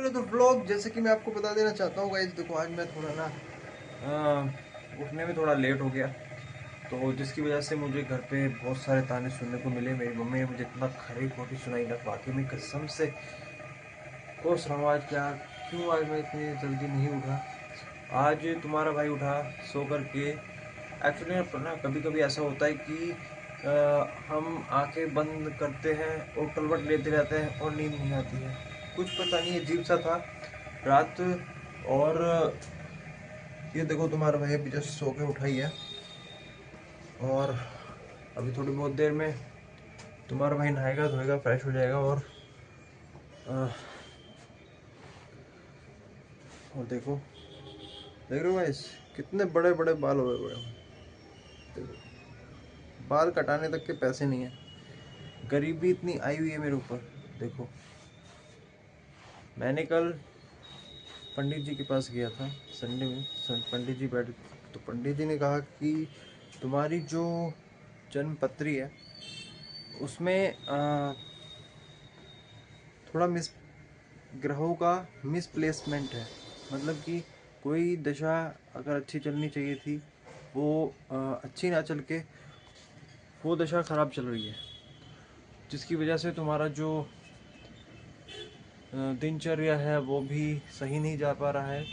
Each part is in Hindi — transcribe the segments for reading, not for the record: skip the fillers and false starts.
Another vlog. जैसे कि मैं आपको बता देना चाहता हूँ गाइस, देखो आज मैं थोड़ा ना उठने में थोड़ा लेट हो गया, तो जिसकी वजह से मुझे घर पे बहुत सारे ताने सुनने को मिले। मेरी मम्मी ने मुझे इतना खरी खोटी सुनाई ना, वाकई में कसम से कोस रहा हूँ आज क्या क्यों आज मैं इतनी जल्दी नहीं उठा। आज तुम्हारा भाई उठा सो करके। एक्चुअली ना कभी कभी ऐसा होता है कि हम आंखें बंद करते हैं और कलवट लेते रहते हैं और नींद नहीं आती है। कुछ पता नहीं अजीब सा था रात। और ये देखो तुम्हारा भाई अभी जस्ट सो के उठा ही है, और अभी थोड़ी बहुत देर में तुम्हारा भाई नहाएगा धोएगा फ्रेश हो जाएगा। और देखो देख रहे हो गाइस कितने बड़े बड़े बाल हुए हुए हैं। देखो बाल कटाने तक के पैसे नहीं है, गरीबी इतनी आई हुई है मेरे ऊपर। देखो मैंने कल पंडित जी के पास गया था संडे में, पंडित जी बैठे, तो पंडित जी ने कहा कि तुम्हारी जो जन्म पत्री है उसमें थोड़ा मिस ग्रहों का मिसप्लेसमेंट है। मतलब कि कोई दशा अगर अच्छी चलनी चाहिए थी वो अच्छी ना चल के वो दशा खराब चल रही है, जिसकी वजह से तुम्हारा जो दिनचर्या है वो भी सही नहीं जा पा रहा है।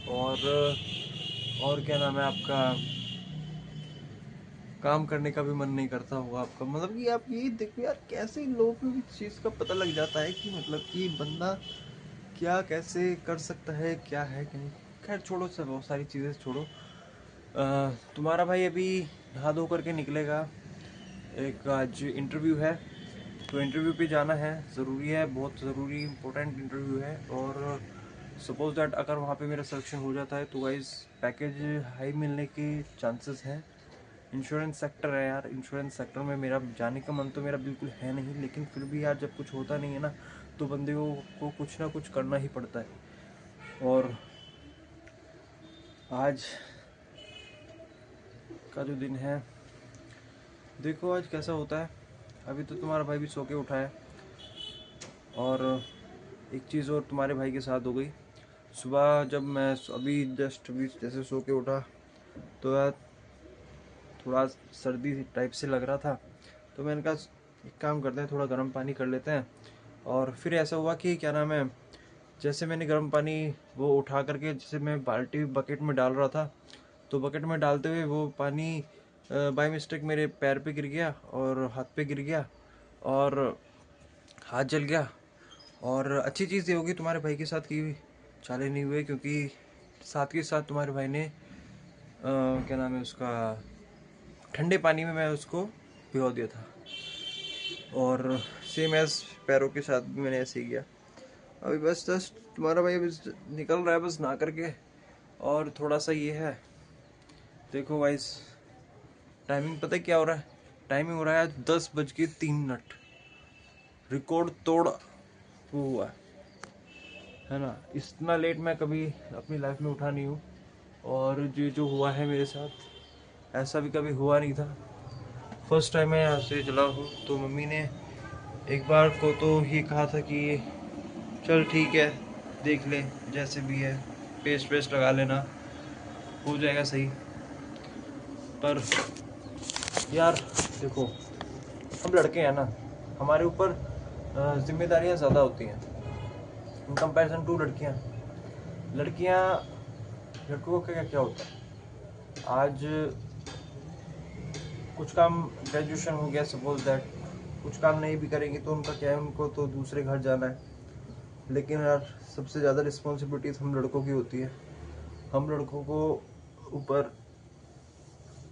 और क्या नाम है आपका, काम करने का भी मन नहीं करता होगा आपका। मतलब कि आप ये देखो यार कैसे लोगों को इस चीज़ का पता लग जाता है कि मतलब कि बंदा क्या कैसे कर सकता है क्या है कि नहीं। खैर छोड़ो, सब बहुत सारी चीज़ें छोड़ो। तुम्हारा भाई अभी नहा धो करके निकलेगा। एक आज इंटरव्यू है, तो इंटरव्यू पे जाना है, ज़रूरी है, बहुत ज़रूरी इम्पोर्टेंट इंटरव्यू है। और सपोज दैट अगर वहाँ पे मेरा सिलेक्शन हो जाता है तो गाइस पैकेज हाई मिलने के चांसेस हैं। इंश्योरेंस सेक्टर है यार, इंश्योरेंस सेक्टर में मेरा जाने का मन तो मेरा बिल्कुल है नहीं, लेकिन फिर भी यार जब कुछ होता नहीं है ना तो बंदे को कुछ ना कुछ करना ही पड़ता है। और आज का जो दिन है देखो आज कैसा होता है। अभी तो तुम्हारा भाई भी सो के उठा है, और एक चीज़ और तुम्हारे भाई के साथ हो गई। सुबह जब मैं अभी जस्ट अभी जैसे सो के उठा तो यार थोड़ा सर्दी टाइप से लग रहा था, तो मैंने कहा एक काम करते हैं थोड़ा गर्म पानी कर लेते हैं। और फिर ऐसा हुआ कि क्या नाम है, जैसे मैंने गर्म पानी वो उठा करके जैसे मैं बाल्टी बकेट में डाल रहा था, तो बकेट में डालते हुए वो पानी बाय मिस्टेक मेरे पैर पे गिर गया और हाथ पे गिर गया और हाथ जल गया। और अच्छी चीज़ ये होगी तुम्हारे भाई के साथ कि चाले नहीं हुए, क्योंकि साथ के साथ तुम्हारे भाई ने क्या नाम है उसका, ठंडे पानी में मैं उसको भिगो दिया था। और सेम एज पैरों के साथ भी मैंने ऐसे ही किया। अभी बस जस्ट तुम्हारा भाई अभी निकल रहा है बस नहा करके। और थोड़ा सा ये है, देखो वाइस टाइमिंग पता है क्या हो रहा है, टाइमिंग हो रहा है 10:03। रिकॉर्ड तोड़ वो हुआ है ना। इतना लेट मैं कभी अपनी लाइफ में उठा नहीं हूँ, और ये जो हुआ है मेरे साथ ऐसा भी कभी हुआ नहीं था। फर्स्ट टाइम मैं यहाँ से चला हूँ। तो मम्मी ने एक बार को तो ये कहा था कि चल ठीक है देख ले जैसे भी है, पेस्ट वेस्ट लगा लेना हो जाएगा सही। पर यार देखो हम लड़के हैं ना, हमारे ऊपर जिम्मेदारियां ज़्यादा होती हैं इन कंपैरिजन टू लड़कियां। लड़कियां लड़कों का क्या क्या होता है, आज कुछ काम ग्रेजुएशन हो गया सपोज दैट, कुछ काम नहीं भी करेंगे तो उनका क्या है, उनको तो दूसरे घर जाना है। लेकिन यार सबसे ज़्यादा रिस्पॉन्सिबिलिटीज हम लड़कों की होती है। हम लड़कों को ऊपर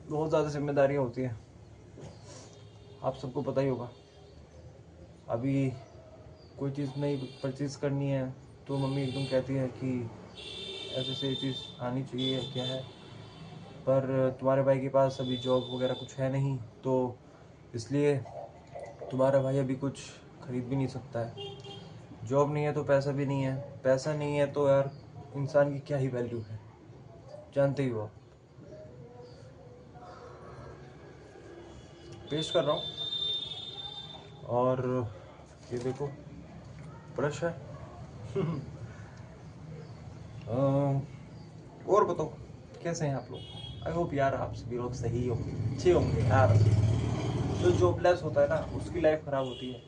बहुत ज़्यादा जिम्मेदारियाँ होती हैं, आप सबको पता ही होगा। अभी कोई चीज़ नहीं परचेज़ करनी है तो मम्मी एकदम कहती है कि ऐसे से चीज़ आनी चाहिए क्या है। पर तुम्हारे भाई के पास अभी जॉब वगैरह कुछ है नहीं, तो इसलिए तुम्हारा भाई अभी कुछ खरीद भी नहीं सकता है। जॉब नहीं है तो पैसा भी नहीं है, पैसा नहीं है तो यार इंसान की क्या ही वैल्यू है, जानते ही हो। पेस्ट कर रहा हूँ। और ये देखो ब्रश है, और बताओ कैसे हैं आप लोग। आई होप यार आप सभी लोग सही होंगे, अच्छे होंगे यार। जो जॉबलेस होता है ना उसकी लाइफ खराब होती है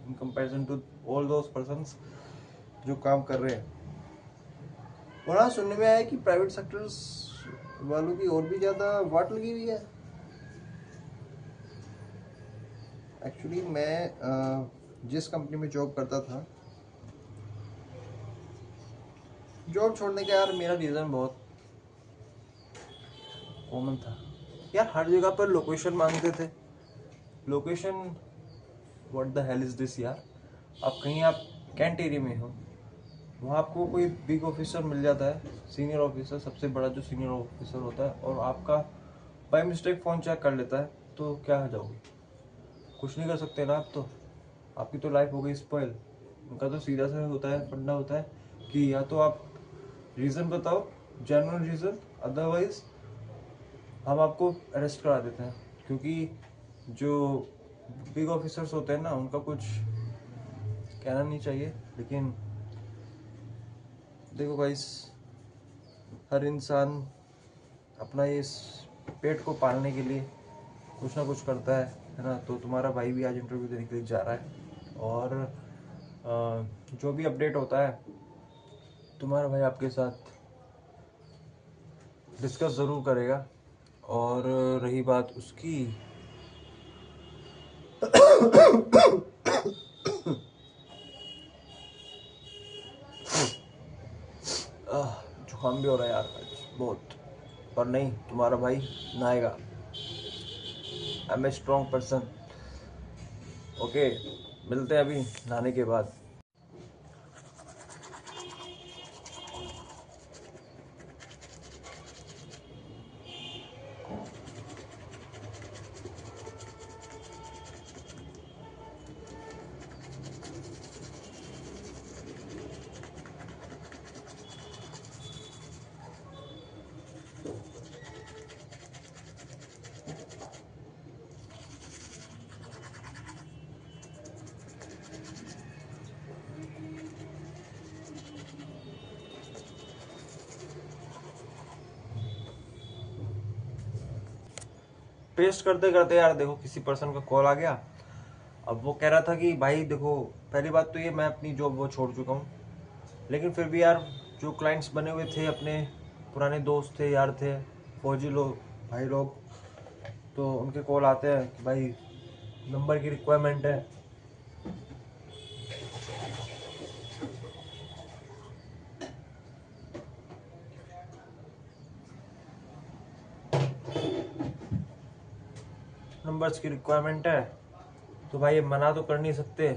in comparison to all those persons जो काम कर रहे हैं। और हाँ, सुनने में आया कि प्राइवेट सेक्टर्स वालों की और भी ज़्यादा वाट लगी हुई है। एक्चुअली मैं जिस कंपनी में जॉब करता था, जॉब छोड़ने का यार मेरा रीज़न बहुत कॉमन था यार। हर जगह पर लोकेशन मांगते थे। Location, what the hell is this यार। आप कैंट एरिया में हो, वहाँ आपको कोई बिग ऑफिसर मिल जाता है, सीनियर ऑफिसर, सबसे बड़ा जो सीनियर ऑफिसर होता है, और आपका बाय मिस्टेक फ़ोन चेक कर लेता है, तो क्या हो जाओगे? कुछ नहीं कर सकते ना आप तो। आपकी तो लाइफ हो गई स्पॉइल। उनका तो सीधा सा होता है, फंडा होता है कि या तो आप रीज़न बताओ, जेन्युइन रीज़न, अदरवाइज हम आपको अरेस्ट करा देते हैं। क्योंकि जो बिग ऑफिसर्स होते हैं ना, उनका कुछ कहना नहीं चाहिए, लेकिन देखो गाइस, हर इंसान अपना इस पेट को पालने के लिए कुछ ना कुछ करता है ना। तो तुम्हारा भाई भी आज इंटरव्यू देने के लिए जा रहा है, और जो भी अपडेट होता है तुम्हारा भाई आपके साथ डिस्कस ज़रूर करेगा। और रही बात उसकी, जुकाम भी हो रहा है यार आज बहुत। पर नहीं, तुम्हारा भाई नहाएगा। I am a strong person. Okay, मिलते हैं अभी नहाने के बाद। पेस्ट करते करते यार देखो किसी पर्सन का कॉल आ गया। अब वो कह रहा था कि भाई देखो, पहली बात तो ये, मैं अपनी जॉब वो छोड़ चुका हूँ, लेकिन फिर भी यार जो क्लाइंट्स बने हुए थे, अपने पुराने दोस्त थे, यार थे, फौजी लोग, भाई लोग, तो उनके कॉल आते हैं कि भाई नंबर की रिक्वायरमेंट है। नंबर्स की रिक्वायरमेंट है, तो भाई ये मना तो कर नहीं सकते।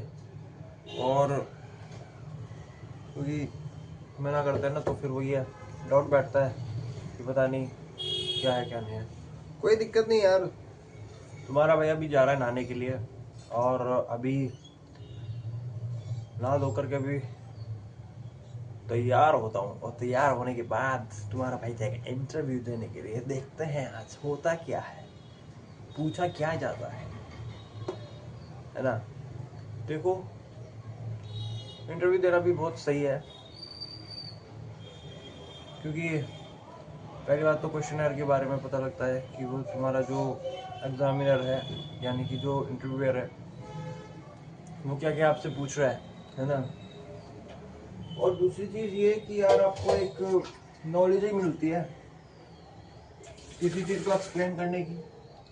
और क्योंकि मना करते हैं ना, तो फिर वही है, डाउट बैठता है कि पता नहीं क्या है क्या नहीं है। कोई दिक्कत नहीं यार, तुम्हारा भाई अभी जा रहा है नहाने के लिए, और अभी नहा धो करके अभी तैयार होता हूँ, और तैयार होने के बाद तुम्हारा भाई जाएगा इंटरव्यू देने के लिए। देखते हैं आज होता क्या है, पूछा क्या जाता है ना। देखो, इंटरव्यू देना भी बहुत सही है, क्योंकि पहली बात तो क्वेश्चनर के बारे में पता लगता है कि वो तुम्हारा जो एग्जामिनर है, यानी कि जो इंटरव्यूअर है, वो क्या क्या आपसे पूछ रहा है ना। और दूसरी चीज़ ये कि यार आपको एक नॉलेज ही मिलती है किसी चीज़ को एक्सप्लेन करने की,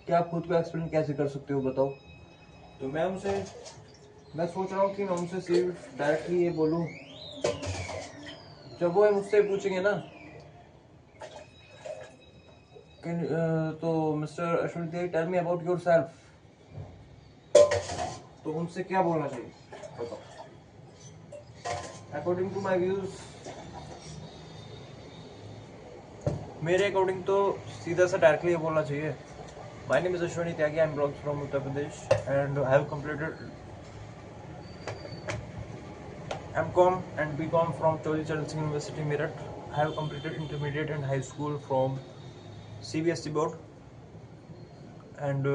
कि आप खुद को एक्सप्लेन कैसे कर सकते हो बताओ। तो मैं सोच रहा हूँ कि मैं उनसे सिर्फ डायरेक्टली ये बोलूँ, जब वो मुझसे पूछेंगे ना तो mister Ashwin tell me about yourself, तो उनसे क्या बोलना चाहिए बताओ। अकॉर्डिंग टू माई व्यूज, मेरे अकॉर्डिंग तो सीधा सा डायरेक्टली ये बोलना चाहिए, my name is Ashwini Tyagi, I am belongs from Uttar Pradesh and I have completed MCom and BCom from Choli Charan Singh University Meerut. I have completed intermediate and high school from CBSE board, and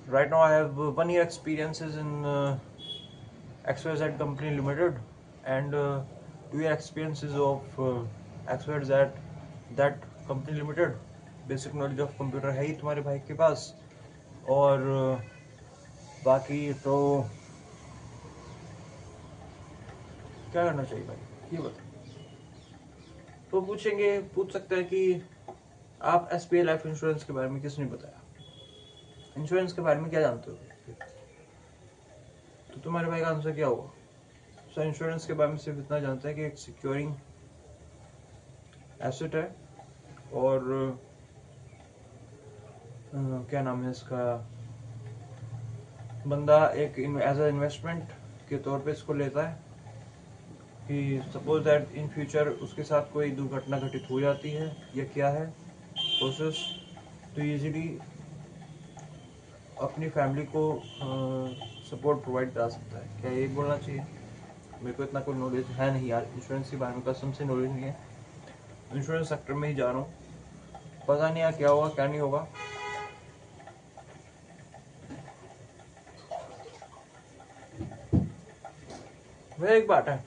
right now I have 1 year experiences in XYZ Company Limited, and to your experiences of expert that company limited, basic knowledge of computer है ही तुम्हारे भाई के पास। और बाकी तो क्या करना चाहिए भाई, ये बता। तो पूछ सकते हैं कि आप SBI लाइफ इंश्योरेंस के बारे में किसने बताया, इंश्योरेंस के बारे में क्या जानते हो? तो तुम्हारे भाई का आंसर क्या होगा? सो इंश्योरेंस के बारे में सिर्फ इतना जानता है कि एक सिक्योरिंग एसेट है, और क्या नाम है इसका, बंदा एक एज अ इन्वेस्टमेंट के तौर पे इसको लेता है कि सपोज दैट इन फ्यूचर उसके साथ कोई दुर्घटना घटित हो जाती है या क्या है प्रोसेस, तो इजीली अपनी फैमिली को सपोर्ट प्रोवाइड करा सकता है। क्या ये बोलना चाहिए? मेरे को इतना कोई नॉलेज है नहीं यार, इंश्योरेंस के बारे में कसम से नॉलेज नहीं है। इंश्योरेंस सेक्टर में ही जा रहा हूँ, पता नहीं यार क्या होगा क्या नहीं होगा। वह एक बात है,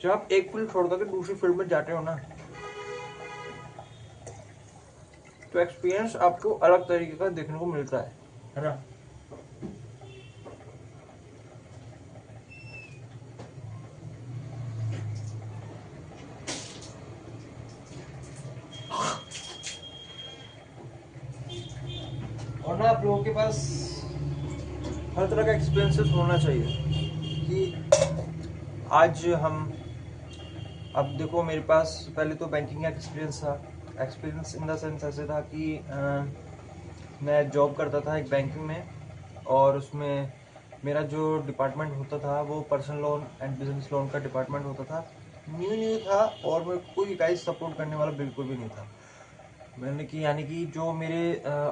जब आप एक फील्ड छोड़ करके दूसरी फील्ड में जाते हो ना, तो एक्सपीरियंस आपको अलग तरीके का देखने को मिलता है ना। और ना आप लोगों के पास हर तरह का एक्सपीरियंसेस होना चाहिए कि आज हम, अब देखो मेरे पास पहले तो बैंकिंग का एक्सपीरियंस था। एक्सपीरियंस इन द सेंस ऐसे था कि मैं जॉब करता था एक बैंकिंग में, और उसमें मेरा जो डिपार्टमेंट होता था वो personal loan and business loan का डिपार्टमेंट होता था। न्यू था और मेरे को कोई गाइस सपोर्ट करने वाला बिल्कुल भी नहीं था। मैंने कि यानी कि जो मेरे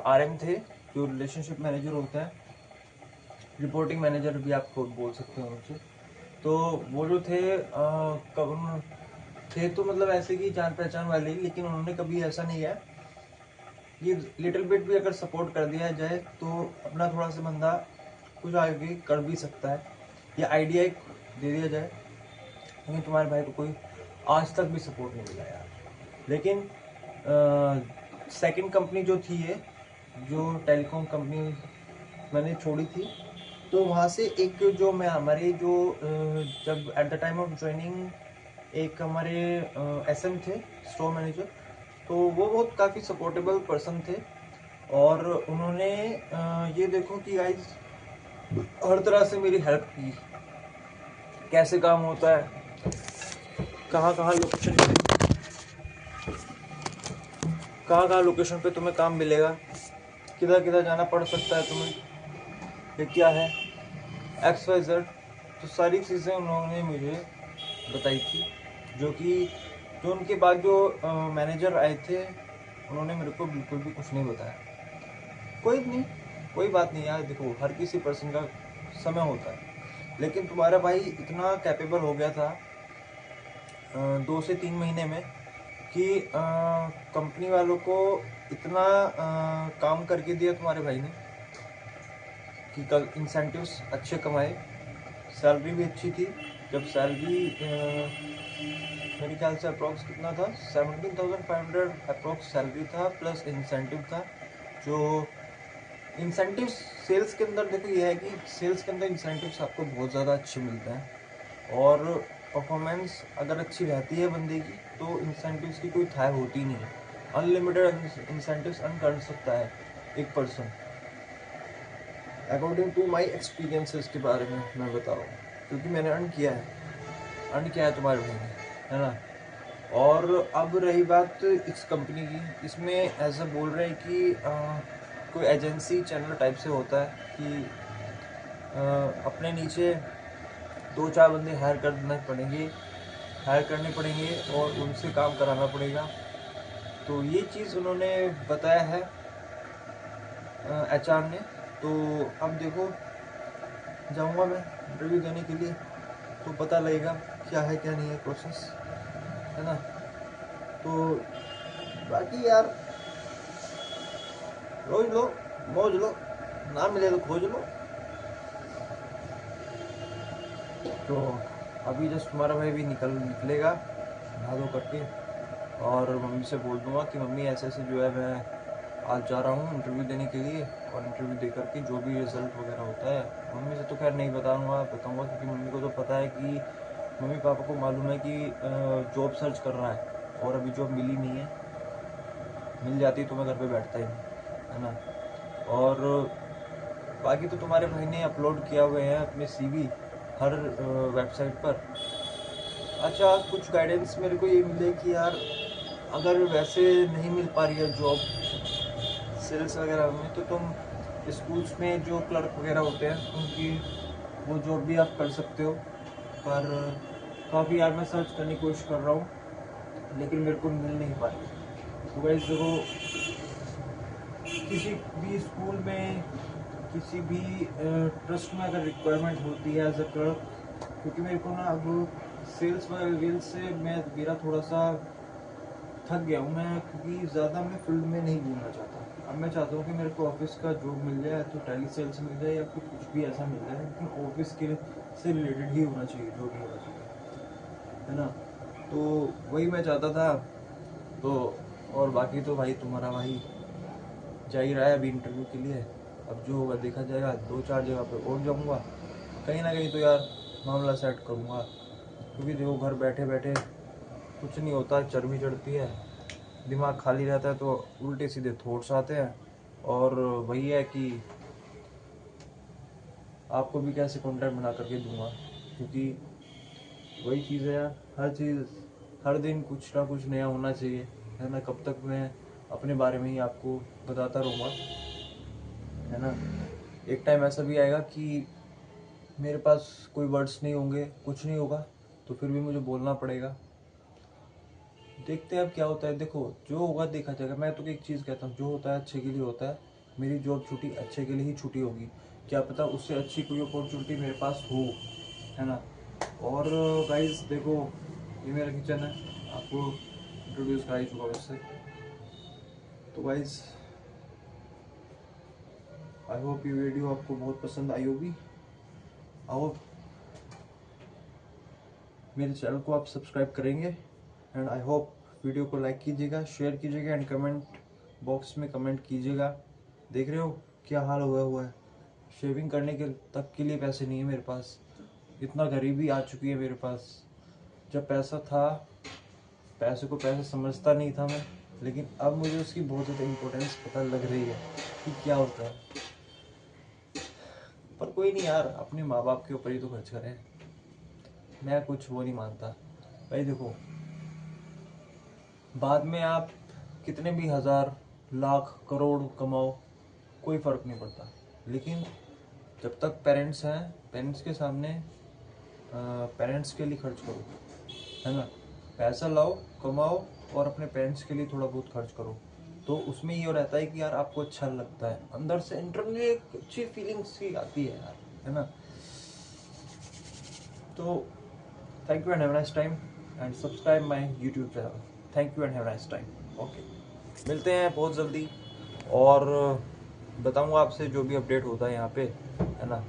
RM थे, जो रिलेशनशिप मैनेजर होता है, रिपोर्टिंग मैनेजर भी आप खुद बोल सकते हो उनसे, तो वो जो थे थे तो मतलब ऐसे कि जान पहचान वाले ही, लेकिन उन्होंने कभी ऐसा नहीं है ये लिटिल बिट भी अगर सपोर्ट कर दिया जाए तो अपना थोड़ा सा बंदा कुछ आगे कर भी सकता है, या आइडिया एक दे दिया जाए। लेकिन तुम्हारे भाई को कोई आज तक भी सपोर्ट नहीं मिला यार। लेकिन सेकंड कंपनी जो थी ये, जो टेलीकॉम कंपनी मैंने छोड़ी थी, तो वहाँ से एक जो मैं हमारे जो जब at the time of joining एक हमारे SM थे, स्टोर मैनेजर, तो वो बहुत काफ़ी सपोर्टेबल पर्सन थे। और उन्होंने ये देखो कि गाइस हर तरह से मेरी हेल्प की, कैसे काम होता है, कहाँ कहाँ लोकेशन पे, कहाँ कहाँ लोकेशन पे तुम्हें काम मिलेगा, किधर किधर जाना पड़ सकता है तुम्हें, ये क्या है XYZ, तो सारी चीज़ें उन्होंने मुझे बताई थी। जो उनके बाद जो मैनेजर आए थे, उन्होंने मेरे को बिल्कुल भी कुछ नहीं बताया। कोई नहीं, कोई बात नहीं यार, देखो हर किसी पर्सन का समय होता है। लेकिन तुम्हारा भाई इतना कैपेबल हो गया था 2 से 3 महीने में कि कंपनी वालों को इतना काम करके दिया तुम्हारे भाई ने कि कल इंसेंटिव्स अच्छे कमाए, सैलरी भी अच्छी थी। जब सैलरी मेरे ख्याल से अप्रॉक्स कितना था, 17,500 अप्रॉक्स सैलरी था, प्लस इंसेंटिव था। जो इंसेंटिव सेल्स के अंदर देखो ये है कि सेल्स के अंदर इंसेंटिव्स आपको बहुत ज़्यादा अच्छे मिलते हैं, और परफॉर्मेंस अगर अच्छी रहती है बंदे की तो इंसेंटिव्स की कोई थाह होती नहीं है। अनलिमिटेड इंसेंटिव्स अर्न कर सकता है एक person, according to my experiences के बारे में मैं बता रहा हूँ, क्योंकि मैंने अर्न किया है तुम्हारे भाई ने, है ना। और अब रही बात इस कंपनी की, इसमें ऐसा बोल रहे हैं कि कोई एजेंसी चैनल टाइप से होता है कि अपने नीचे 2-4 बंदे हायर करने पड़ेंगे और उनसे काम कराना पड़ेगा। तो ये चीज़ उन्होंने बताया है HR ने। तो अब देखो जाऊंगा मैं इंटरव्यू देने के लिए, तो पता लगेगा क्या है क्या नहीं है प्रोसेस, है ना। तो बाकी यार रोज लो, मौज लो, ना मिले तो खोज लो। तो अभी जस्ट तुम्हारा भाई भी निकलेगा नहा धो करके, और मम्मी से बोल दूँगा कि मम्मी ऐसे ऐसे जो है मैं आज जा रहा हूँ इंटरव्यू देने के लिए, और इंटरव्यू दे करके जो भी रिज़ल्ट वगैरह होता है, मम्मी से तो खैर नहीं बताऊँगा क्योंकि मम्मी को तो पता है कि मम्मी पापा को मालूम है कि जॉब सर्च कर रहा है और अभी जॉब मिली नहीं है। मिल जाती तो मैं घर पे बैठता ही नहीं, है ना। और बाकी तो तुम्हारे भाई ने अपलोड किया हुए हैं अपने CV हर वेबसाइट पर। अच्छा, कुछ गाइडेंस मेरे को ये मिले कि यार अगर वैसे नहीं मिल पा रही है जॉब सेल्स वगैरह में, तो तुम स्कूल्स में जो क्लर्क वगैरह होते हैं उनकी वो जॉब भी आप कर सकते हो। पर काफ़ी यार मैं सर्च करने की कोशिश कर रहा हूँ लेकिन मेरे को मिल नहीं पा रही। तो गाइस देखो, किसी भी स्कूल में, किसी भी ट्रस्ट में अगर रिक्वायरमेंट होती है एज अ क्लर्क, क्योंकि मेरे को ना अब सेल्स वगैरह से मेरा थोड़ा सा थक गया हूँ मैं, क्योंकि ज़्यादा मैं फील्ड में नहीं घूमना चाहता। अब मैं चाहता हूँ कि मेरे को ऑफिस का जॉब मिल जाए, तो टेली सेल्स मिल जाए या फिर कुछ भी ऐसा मिल जाए, लेकिन ऑफिस के से रिलेटेड ही होना चाहिए जो भी होना चाहिए, है ना। तो वही मैं चाहता था। तो और बाकी तो भाई तुम्हारा भाई जा ही रहा है अभी इंटरव्यू के लिए। अब जो होगा देखा जाएगा, 2-4 जगह पे और जाऊँगा, कहीं ना कहीं तो यार मामला सेट करूँगा। क्योंकि देखो घर बैठे बैठे कुछ नहीं होता, चर्बी चढ़ती है, दिमाग खाली रहता है तो उल्टे सीधे थॉट्स आते हैं। और वही है कि आपको भी कैसे कंटेंट बना करके दूंगा, क्योंकि वही चीज़ है यार, हर चीज़ हर दिन कुछ ना कुछ नया होना चाहिए, है ना। कब तक मैं अपने बारे में ही आपको बताता रहूँगा, है ना। एक टाइम ऐसा भी आएगा कि मेरे पास कोई वर्ड्स नहीं होंगे, कुछ नहीं होगा, तो फिर भी मुझे बोलना पड़ेगा। देखते हैं अब क्या होता है। देखो जो होगा देखा जाएगा। मैं तो एक चीज़ कहता हूँ, जो होता है अच्छे के लिए होता है। मेरी जॉब छूटी अच्छे के लिए ही छुट्टी होगी, क्या पता उससे अच्छी कोई अपॉर्चुनिटी मेरे पास हो, है ना। और गाइस देखो, ये मेरा किचन है, आपको इंट्रोड्यूस करा ही चुका वैसे। तो गाइस आई होप ये वीडियो आपको बहुत पसंद आई होगी। और मेरे चैनल को आप सब्सक्राइब करेंगे, एंड आई होप वीडियो को लाइक कीजिएगा, शेयर कीजिएगा, एंड कमेंट बॉक्स में कमेंट कीजिएगा। देख रहे हो क्या हाल हुआ है, शेविंग करने के तक के लिए पैसे नहीं है मेरे पास, इतना गरीबी आ चुकी है मेरे पास। जब पैसा था, पैसे को पैसा समझता नहीं था मैं, लेकिन अब मुझे उसकी बहुत ज़्यादा इम्पोर्टेंस पता लग रही है कि क्या होता है। पर कोई नहीं यार, अपने माँ बाप के ऊपर ही तो खर्च करें, मैं कुछ वो नहीं मानता भाई। देखो बाद में आप कितने भी हज़ार लाख करोड़ कमाओ, कोई फ़र्क नहीं पड़ता, लेकिन जब तक पेरेंट्स हैं, पेरेंट्स के सामने पेरेंट्स के लिए खर्च करो, है ना। पैसा लाओ, कमाओ, और अपने पेरेंट्स के लिए थोड़ा बहुत खर्च करो, तो उसमें ये रहता है कि यार आपको अच्छा लगता है, अंदर से इंटरनली एक अच्छी फीलिंग्स सी आती है यार, है ना। तो thank you and have a nice time, and subscribe my YouTube channel. Thank you and have a nice time. Okay, मिलते हैं बहुत जल्दी, और बताऊंगा आपसे जो भी अपडेट होता है यहाँ पे, है ना।